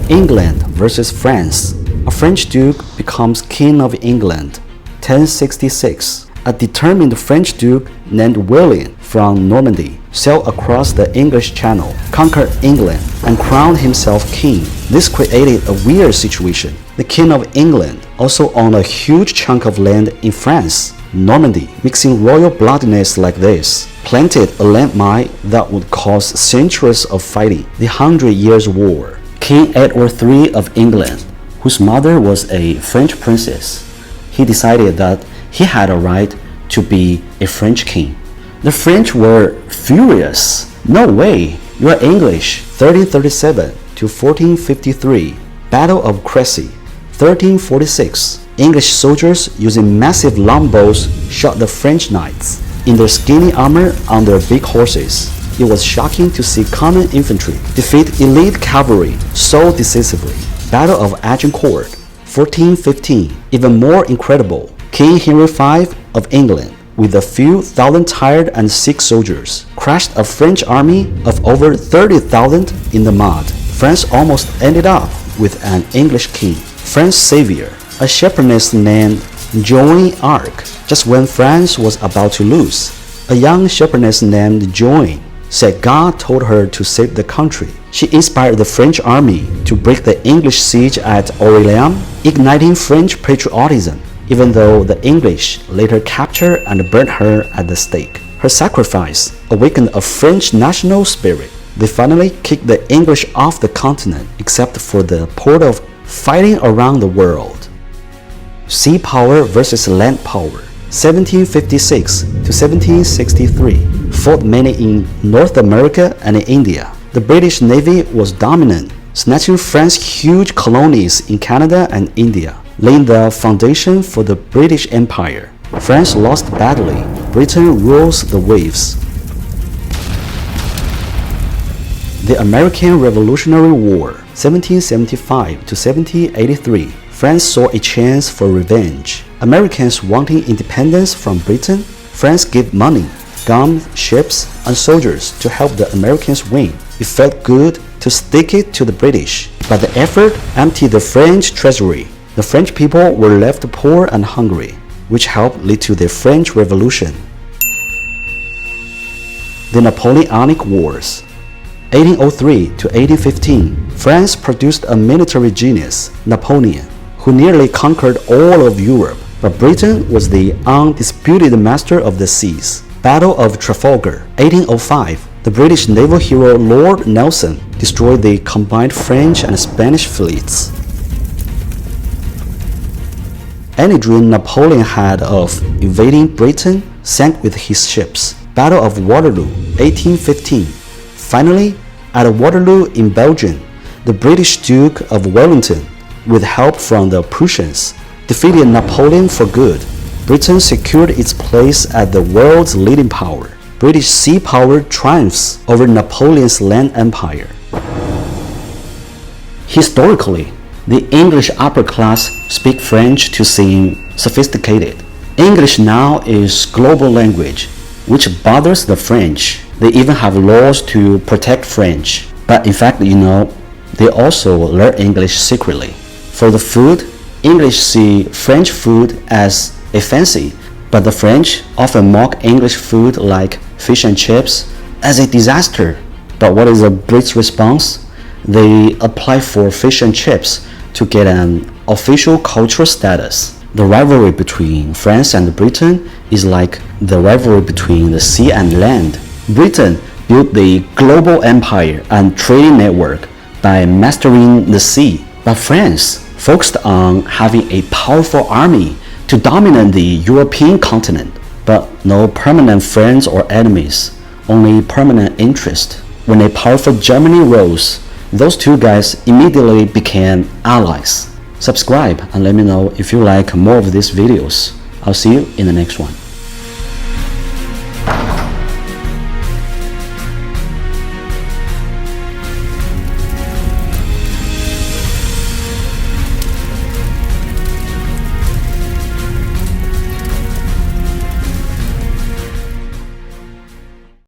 England versus France. A French duke becomes King of England. 1066. A determined French duke named William from Normandy sailed across the English Channel, conquered England, and crowned himself king. This created a weird situation. The King of England also owned a huge chunk of land in France, Normandy. Mixing royal bloodiness like this planted a landmine that would cause centuries of fighting, the 100 Years' War. King Edward III of England, whose mother was a French princess, he decided that he had a right to be a French king. The French were furious. No way, you are English. 1337 to 1453, Battle of Crécy. 1346, English soldiers using massive longbows shot the French knights in their skinny armor on their big horses. It was shocking to see common infantry defeat elite cavalry so decisively. Battle of Agincourt. 1415, even more incredible. King Henry V of England, with a few thousand tired and sick soldiers, crushed a French army of over 30,000 in the mud. France almost ended up with an English king, France's savior, a shepherdess named Joan d'Arc. Just when France was about to lose, a young shepherdess named Joan said God told her to save the country. She inspired the French army to break the English siege at Orléans, igniting French patriotism, even though the English later captured and burnt her at the stake. Her sacrifice awakened a French national spirit. They finally kicked the English off the continent, except for the port of fighting around the world. Sea power versus land power. 1756 to 1763, fought mainly in North America and in India. The British Navy was dominant, snatching France's huge colonies in Canada and India, laying the foundation for the British Empire. France lost badly. Britain rules the waves. The American Revolutionary War. 1775 to 1783, France saw a chance for revenge. Americans wanting independence from Britain, France gave money, guns, ships, and soldiers to help the Americans win. It felt good to stick it to the British, but the effort emptied the French treasury. The French people were left poor and hungry, which helped lead to the French Revolution. The Napoleonic Wars. 1803 to 1815, France produced a military genius, Napoleon, who nearly conquered all of Europe, but Britain was the undisputed master of the seas. Battle of Trafalgar. 1805, the British naval hero Lord Nelson destroyed the combined French and Spanish fleets. Any dream Napoleon had of invading Britain sank with his ships. Battle of Waterloo. 1815. Finally, at Waterloo in Belgium, the British Duke of Wellington, with help from the Prussians, defeated Napoleon for good. Britain secured its place as the world's leading power. British sea power triumphs over Napoleon's land empire. Historically, the English upper class speak French to seem sophisticated. English now is global language, which bothers the French. They even have laws to protect French. But in fact, they also learn English secretly. For the food, English see French food as a fancy, but the French often mock English food like fish and chips as a disaster. But what is the Brits' response? They apply for fish and chips to get an official cultural status. The rivalry between France and Britain is like the rivalry between the sea and land. Britain built the global empire and trading network by mastering the sea, but France focused on having a powerful army to dominate the European continent, but no permanent friends or enemies, only permanent interest. When a powerful Germany rose, those two guys immediately became allies. Subscribe and let me know if you like more of these videos. I'll see you in the next one.